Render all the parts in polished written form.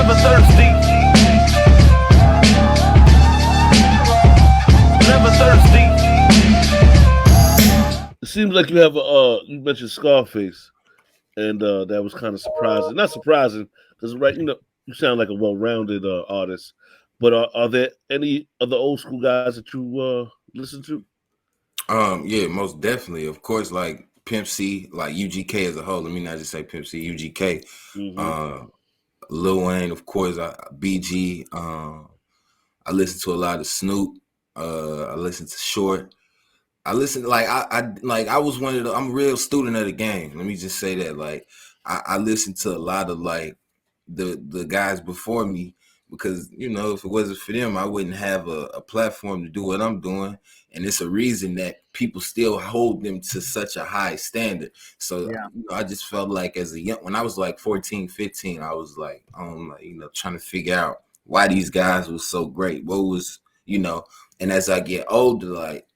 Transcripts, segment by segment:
Never thirsty. Never thirsty. It seems like you have you mentioned Scarface, and that was kind of surprising. Not surprising, because you sound like a well-rounded artist. But are there any other old school guys that you listen to? Yeah, most definitely. Of course, like Pimp C, like UGK as a whole. Let me not just say Pimp C, UGK. Mm-hmm. Lil Wayne, of course, BG. I listen to a lot of Snoop. I listen to Short. I listen I was one of the. I'm a real student of the game. Let me just say that. Like I listened to a lot of like the guys before me, because if it wasn't for them, I wouldn't have a platform to do what I'm doing. And it's a reason that people still hold them to such a high standard. So I just felt like when I was like 14, 15, I was like, trying to figure out why these guys was so great. What was, and as I get older, like,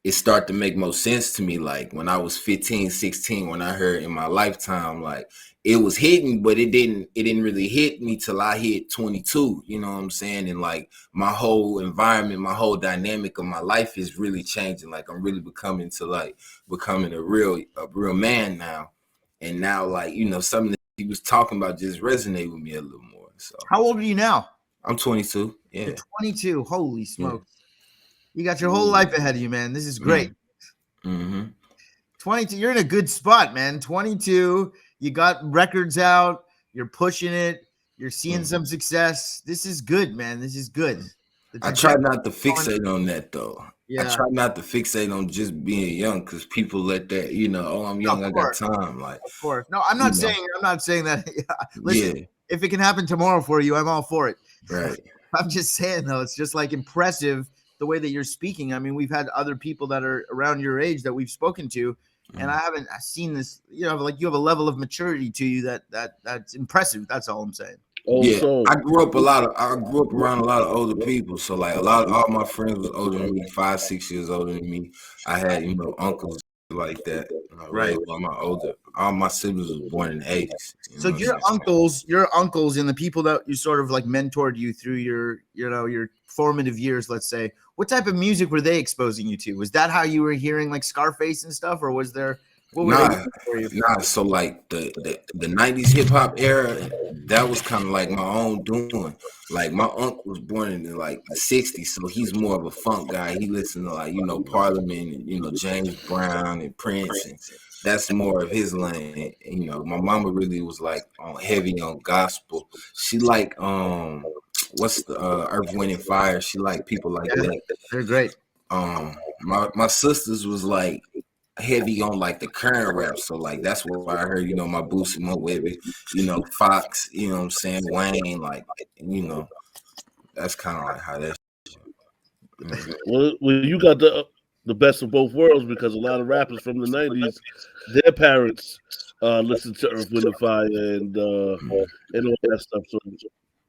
it started to make more sense to me. Like when I was 15, 16, when I heard In My Lifetime, like it was hitting, but it didn't really hit me till I hit 22. You know what I'm saying? And like my whole environment, my whole dynamic of my life is really changing. Like I'm really becoming a real man now. And now, like, something that he was talking about just resonate with me a little more. So how old are you now? I'm 22. Yeah. You're 22. Holy smokes. Yeah. You got your whole life ahead of you, man. This is great. Mm-hmm. 22, you're in a good spot, man. 22, you got records out. You're pushing it. You're seeing some success. This is good, man. This is good. I try not to fixate on that, though. Yeah. I try not to fixate on just being young, because people let that, I'm young, I got time. Like, of course. No, I'm not saying that. Listen, if it can happen tomorrow for you, I'm all for it. Right. I'm just saying, though, it's just like impressive the way that you're speaking. I mean, we've had other people that are around your age that we've spoken to, and I haven't seen this. Like you have a level of maturity to you that's impressive. That's all I'm saying. I grew up around a lot of older people. So like all my friends was older than me, 5, 6 years older than me. I had uncles like that. Right. All my siblings was born in the 80s. So your uncles and the people that you sort of like mentored you through your formative years, let's say, what type of music were they exposing you to? Was that how you were hearing like Scarface and stuff, or was there? Nah. So like the 90s hip hop era, that was kind of like my own doing. Like my uncle was born in like the 60s, so he's more of a funk guy. He listened to like Parliament and James Brown and Prince, and that's more of his lane. And, my mama really was like heavy on gospel. She like what's the Earth, Wind and Fire. She like people like that. They're great. My sisters was like heavy on like the current rap, so like that's where I heard my Boosie, my Webby, Fox, what I'm saying, Wayne, like that's kind of like how that. Well, you got the best of both worlds, because a lot of rappers from the 90s, their parents listened to Earth, Wind and Fire and all that stuff. So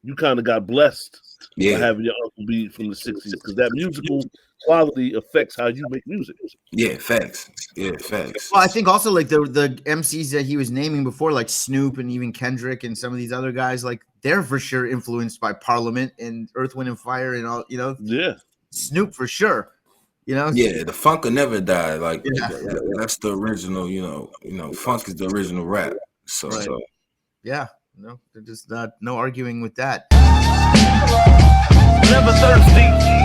you kind of got blessed by having your uncle be from the 60s, because that musical quality affects how you make music. Yeah, facts. Well, I think also like the MCs that he was naming before, like Snoop and even Kendrick and some of these other guys, like they're for sure influenced by Parliament and Earth, Wind and Fire and all, Yeah. Snoop for sure. Yeah, the funk will never die. Like that's the original, funk is the original rap. So, right. Yeah. No, they're just no arguing with that. Never thirsty.